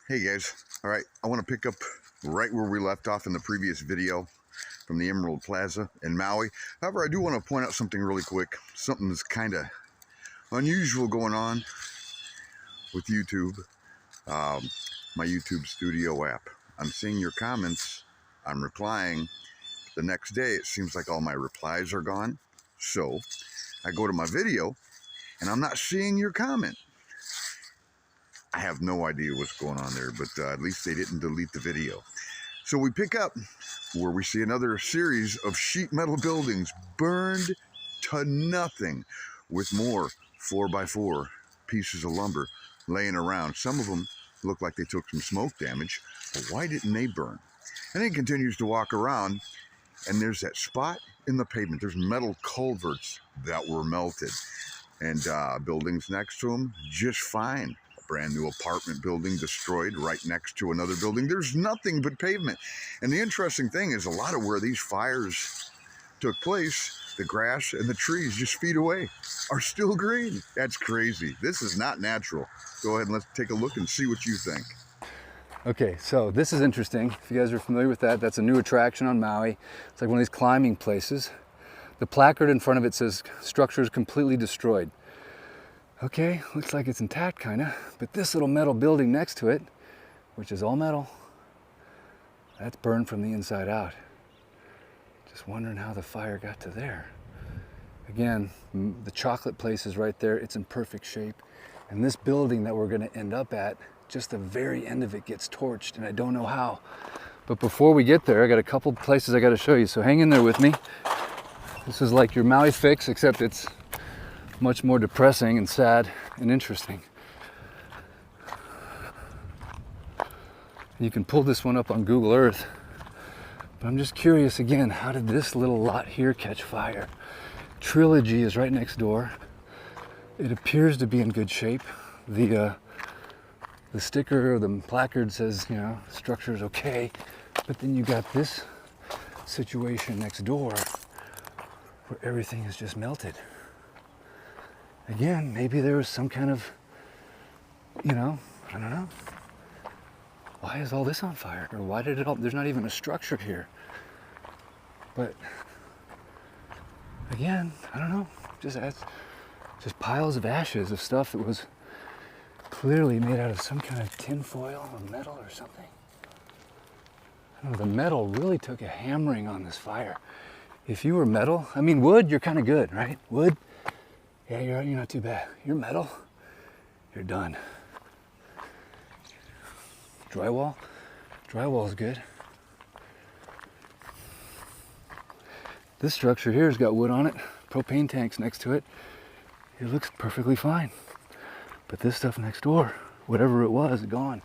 Hey guys, all right, I want to pick up right where we left off in the previous video from the Emerald Plaza in Maui. However, I do want to point out something really quick. Something that's kind of unusual going on with YouTube, my YouTube Studio app. I'm seeing your comments, I'm replying. The next day, it seems like all my replies are gone. So I go to my video and I'm not seeing your comment. I have no idea what's going on there, but at least they didn't delete the video. So we pick up where we see another series of sheet metal buildings burned to nothing with more 4x4 pieces of lumber laying around. Some of them look like they took some smoke damage, but why didn't they burn? And he continues to walk around, and there's that spot in the pavement. There's metal culverts that were melted, and buildings next to them just fine. Brand new apartment building destroyed right next to another building. There's nothing but pavement. And the interesting thing is a lot of where these fires took place, the grass and the trees just feet away are still green. That's crazy. This is not natural. Go ahead and let's take a look and see what you think. Okay, so this is interesting. If you guys are familiar with that, that's a new attraction on Maui. It's like one of these climbing places. The placard in front of it says structure is completely destroyed. Okay, looks like it's intact kinda, but this little metal building next to it, which is all metal, that's burned from the inside out. Just wondering how the fire got to there. Again, the chocolate place is right there, it's in perfect shape. And this building that we're gonna end up at, just the very end of it gets torched, and I don't know how. But before we get there, I got a couple places I gotta show you, so hang in there with me. This is like your Maui fix, except it's much more depressing and sad and interesting. You can pull this one up on Google Earth, but I'm just curious again, how did this little lot here catch fire? Trilogy is right next door. It appears to be in good shape. The sticker or the placard says, you know, structure is okay, but then you got this situation next door where everything is just melted. Again, maybe there was some kind of, you know, I don't know. Why is all this on fire? Or why did it all, there's not even a structure here. But again, I don't know, just piles of ashes of stuff that was clearly made out of some kind of tin foil or metal or something. I don't know, the metal really took a hammering on this fire. If you were metal, I mean wood, you're kind of good, right? Wood, yeah, you're not too bad. You're metal, you're done. Drywall is good. This structure here has got wood on it, propane tanks next to it. It looks perfectly fine. But this stuff next door, whatever it was, gone.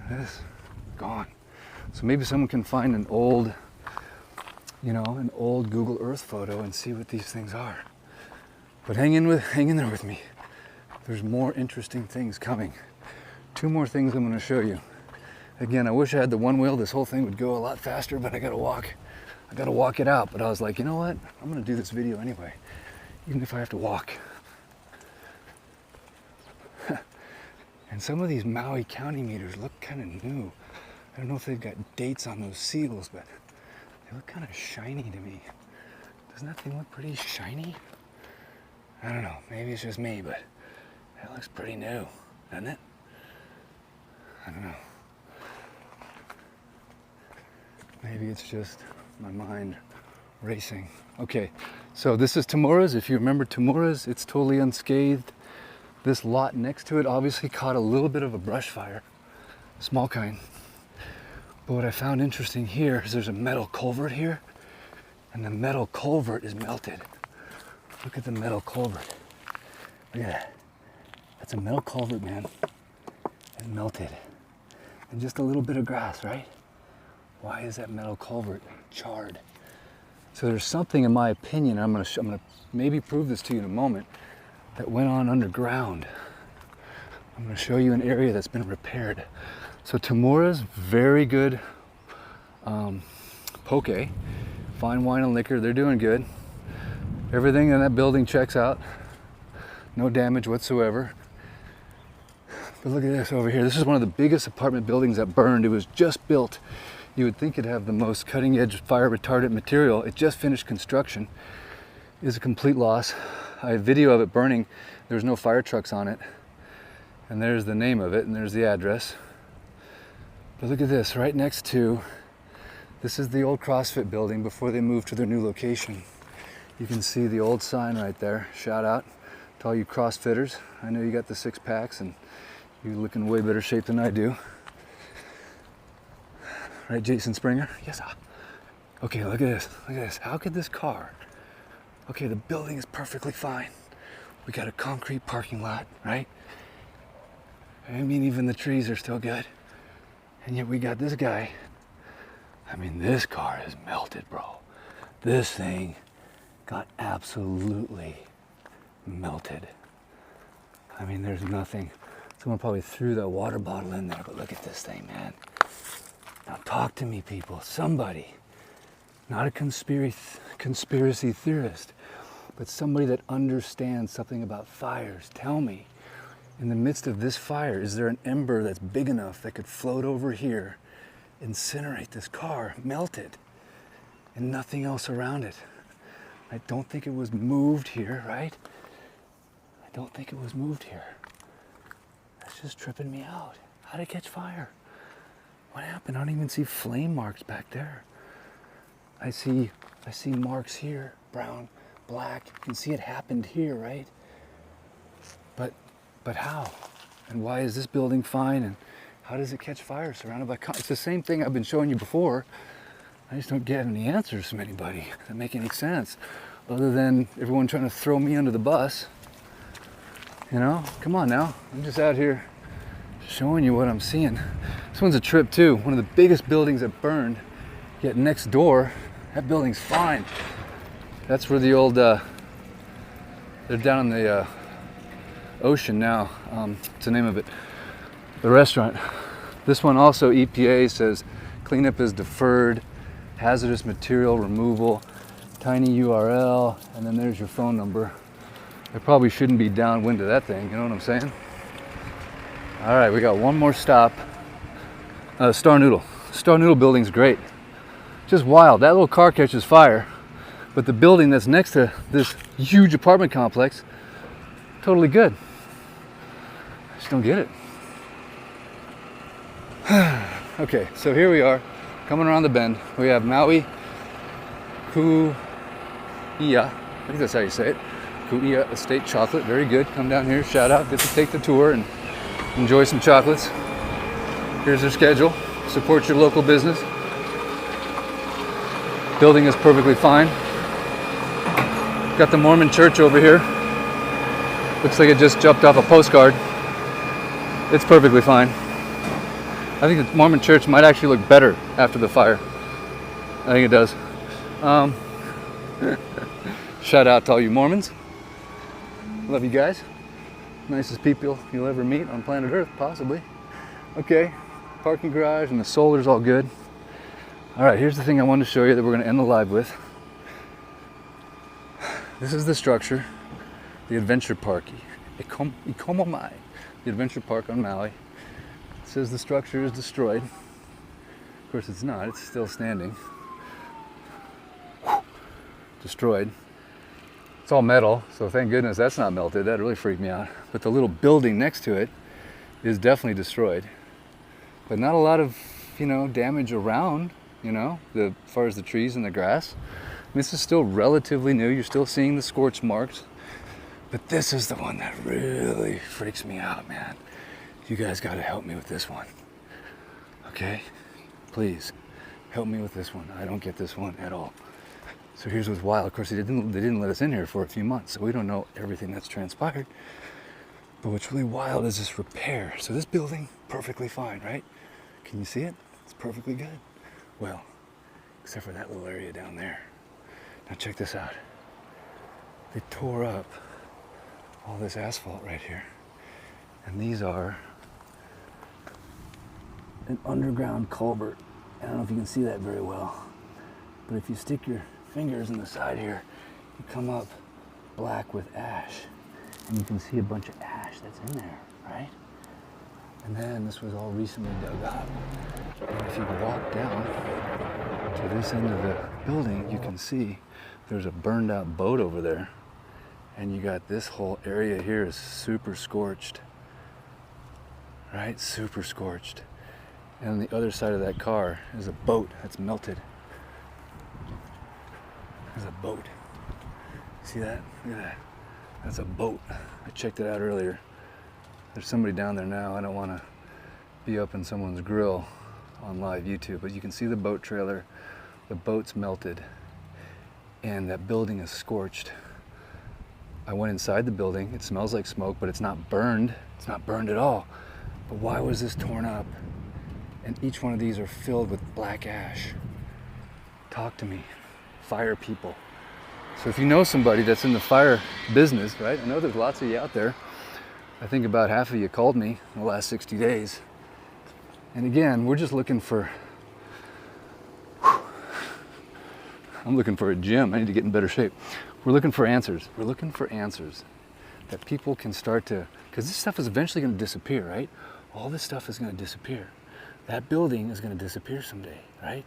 This, gone. So maybe someone can find an old, you know, an old Google Earth photo and see what these things are. But hang in there with me. There's more interesting things coming. Two more things I'm going to show you. Again, I wish I had the one wheel. This whole thing would go a lot faster, but I gotta walk it out. But I was like, you know what? I'm going to do this video anyway, even if I have to walk. And some of these Maui County meters look kind of new. I don't know if they've got dates on those seals, but they look kind of shiny to me. Doesn't that thing look pretty shiny? I don't know, maybe it's just me, but it looks pretty new, doesn't it? I don't know. Maybe it's just my mind racing. Okay, so this is Tamura's. If you remember Tamura's, it's totally unscathed. This lot next to it obviously caught a little bit of a brush fire, small kind. But what I found interesting here is there's a metal culvert here, and the metal culvert is melted. Look at the metal culvert. Look at that. That's a metal culvert, man. It's melted. And just a little bit of grass, right? Why is that metal culvert charred? So there's something, in my opinion, I'm gonna maybe prove this to you in a moment, that went on underground. I'm gonna show you an area that's been repaired. So Tamura's, very good poke, fine wine and liquor, they're doing good. Everything in that building checks out. No damage whatsoever. But look at this over here. This is one of the biggest apartment buildings that burned. It was just built. You would think it'd have the most cutting edge fire retardant material. It just finished construction. It is a complete loss. I have video of it burning. There's no fire trucks on it. And there's the name of it, and there's the address. But look at this, right next to, this is the old CrossFit building before they moved to their new location. You can see the old sign right there. Shout out to all you CrossFitters. I know you got the 6-packs and you're looking way better shape than I do. Right, Jason Springer? Yes, sir. Okay, look at this. Look at this. How could this car? Okay, the building is perfectly fine. We got a concrete parking lot, right? I mean, even the trees are still good. And yet we got this guy. I mean, this car is melted, bro. This thing got absolutely melted. I mean, there's nothing. Someone probably threw that water bottle in there, but look at this thing, man. Now talk to me, people. Somebody, not a conspiracy theorist, but somebody that understands something about fires. Tell me, in the midst of this fire, is there an ember that's big enough that could float over here, incinerate this car, melt it, and nothing else around it? I don't think it was moved here, right? I don't think it was moved here. That's just tripping me out. How did it catch fire? What happened? I don't even see flame marks back there. I see marks here, brown, black. You can see it happened here, right? But how? And why is this building fine? And how does it catch fire surrounded by it's the same thing I've been showing you before. I just don't get any answers from anybody that make any sense, other than everyone trying to throw me under the bus. You know, come on now. I'm just out here showing you what I'm seeing. This one's a trip too. One of the biggest buildings that burned, yet next door, that building's fine. That's where the old, they're down in the ocean now. What's the name of it? The restaurant. This one also, EPA says cleanup is deferred, hazardous material removal, tiny URL, and then there's your phone number. I probably shouldn't be downwind of that thing, you know what I'm saying? All right, we got one more stop. Star Noodle. Star Noodle building's great. Just wild. That little car catches fire, but the building that's next to this huge apartment complex, totally good. I just don't get it. Okay, so here we are, coming around the bend. We have Maui Ku'ia, I think that's how you say it. Ku'ia Estate Chocolate, very good. Come down here, shout out, get to take the tour and enjoy some chocolates. Here's their schedule. Support your local business. Building is perfectly fine. Got the Mormon church over here. Looks like it just jumped off a postcard. It's perfectly fine. I think the Mormon church might actually look better after the fire. I think it does. Shout out to all you Mormons. Love you guys. Nicest people you'll ever meet on planet Earth, possibly. Okay, parking garage and the solar's all good. All right, here's the thing I wanted to show you that we're gonna end the live with. This is the structure, the adventure park, Ikomo Mai, the adventure park on Maui. It says the structure is destroyed. Of course it's not, it's still standing. Destroyed. It's all metal, so thank goodness that's not melted. That really freaked me out. But the little building next to it is definitely destroyed. But not a lot of, damage around, as far as the trees and the grass. This is still relatively new. You're still seeing the scorch marks. But this is the one that really freaks me out, man. You guys got to help me with this one. Okay? Please, help me with this one. I don't get this one at all. So here's what's wild. Of course, they didn't let us in here for a few months, so we don't know everything that's transpired. But what's really wild is this repair. So this building, perfectly fine, right? Can you see it? It's perfectly good. Well, except for that little area down there. Now check this out. They tore up all this asphalt right here. And these are an underground culvert. I don't know if you can see that very well. But if you stick your fingers in the side here, you come up black with ash. And you can see a bunch of ash that's in there, right? And then this was all recently dug up. And if you walk down to this end of the building, you can see there's a burned out boat over there. And you got this whole area here is super scorched. Right? Super scorched. And on the other side of that car is a boat that's melted. There's a boat. See that? Look at that. That's a boat. I checked it out earlier. There's somebody down there now. I don't want to be up in someone's grill on live YouTube, but you can see the boat trailer. The boat's melted and that building is scorched. I went inside the building. It smells like smoke, but it's not burned. It's not burned at all. But why was this torn up? And each one of these are filled with black ash. Talk to me, fire people. So if you know somebody that's in the fire business, right? I know there's lots of you out there. I think about half of you called me in the last 60 days. And again, we're just looking for, I'm looking for a gym. I need to get in better shape. We're looking for answers. We're looking for answers that people can start to, because this stuff is eventually going to disappear, right? All this stuff is going to disappear. That building is going to disappear someday, right?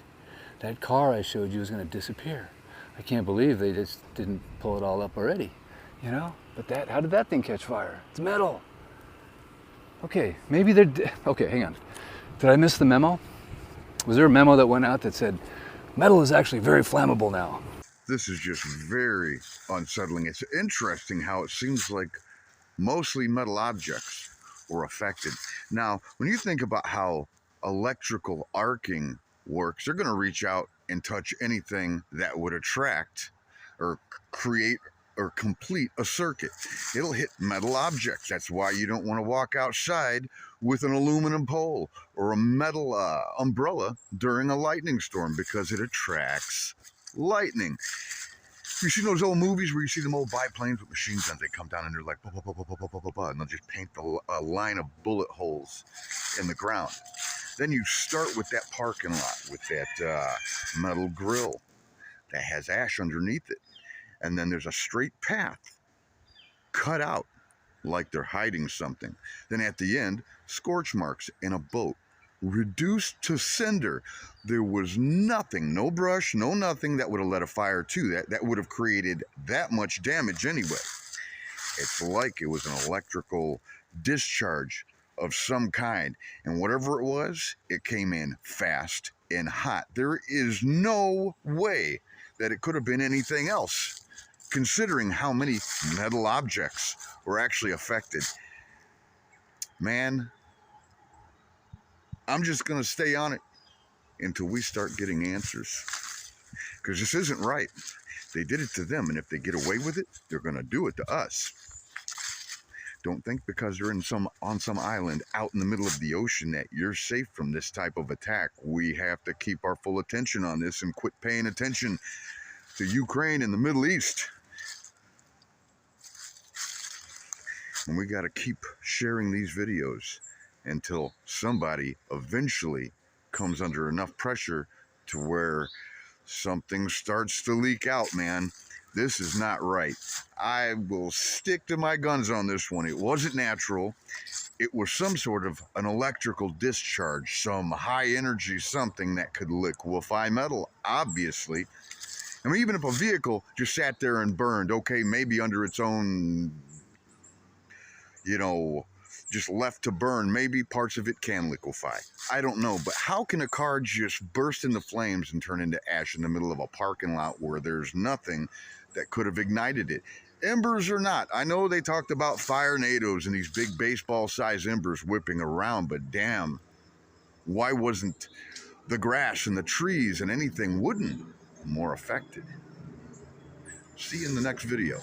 That car I showed you is going to disappear. I can't believe they just didn't pull it all up already, you know? But that, how did that thing catch fire? It's metal. Okay, maybe they're, okay, hang on. Did I miss the memo? Was there a memo that went out that said, metal is actually very flammable now? This is just very unsettling. It's interesting how it seems like mostly metal objects were affected. Now, when you think about how electrical arcing works, they're going to reach out and touch anything that would attract or create or complete a circuit. It'll hit metal objects. That's why you don't want to walk outside with an aluminum pole or a metal umbrella during a lightning storm, because it attracts lightning. You see those old movies where you see them old biplanes with machine guns? They come down and they're like, bah, bah, bah, bah, bah, bah, bah, bah, and they'll just paint a line of bullet holes in the ground. Then you start with that parking lot with that metal grill that has ash underneath it. And then there's a straight path cut out like they're hiding something. Then at the end, scorch marks in a boat, reduced to cinder. There was nothing, no brush, no nothing that would have let a fire to that would have created that much damage anyway. It's like it was an electrical discharge of some kind, and whatever it was, it came in fast and hot. There is no way that it could have been anything else, considering how many metal objects were actually affected. Man, I'm just going to stay on it until we start getting answers, because this isn't right. They did it to them, and if they get away with it, they're going to do it to us. Don't think because they're on some island out in the middle of the ocean that you're safe from this type of attack. We have to keep our full attention on this and quit paying attention to Ukraine and the Middle East. And we got to keep sharing these videos until somebody eventually comes under enough pressure to where something starts to leak out, man. This is not right. I will stick to my guns on this one. It wasn't natural. It was some sort of an electrical discharge, some high energy something that could liquefy metal, obviously. I mean, even if a vehicle just sat there and burned, okay, maybe under its own, you know, just left to burn, maybe parts of it can liquefy. I don't know, but how can a car just burst into flames and turn into ash in the middle of a parking lot where there's nothing that could have ignited it? Embers or not, I know they talked about fire nados and these big baseball-sized embers whipping around, but damn, why wasn't the grass and the trees and anything wooden more affected? See you in the next video.